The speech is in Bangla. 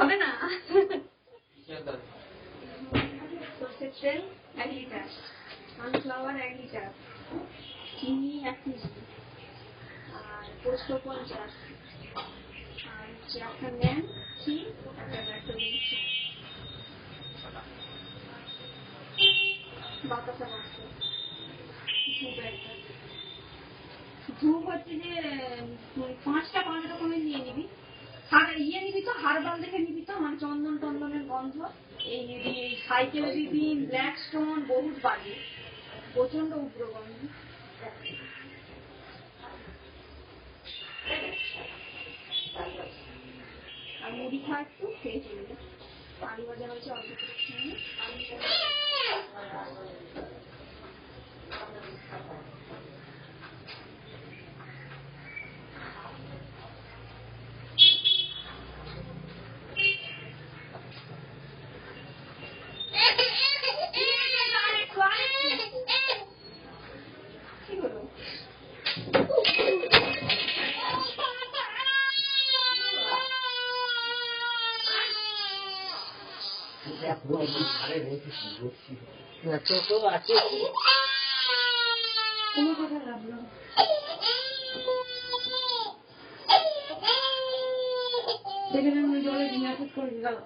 হবে না। সর্ষের তেল 1 লিটার, সানফ্লাওয়ার 1 লিটার, চিনি 1 কেজি, আর পোস্ত 50, আর হচ্ছে একটা ন্যান ক্ষীর, একটা দিচ্ছি বাতাসা মাছ, ধূপ একটা। ধূপ হচ্ছে যে 5টা 5 রকমের নিয়ে নিবি। ইয়ে নিবি তো, হারবাল দেখে নিবি তো, মানে চন্দন টন্দনের গন্ধ। এই নিবি, এই সাইকেল দিবি, ব্ল্যাক স্টোন, বহুত বাজে, প্রচন্ড উগ্র গন্ধ। আর মুড়ি খা একটু, খেয়ে চলবে। আলু ভাজা হয়েছে অল্প করে খেয়ে। কি হলো? কোনো কথা লাগলো দেখে জলে ডিনার করে গেল।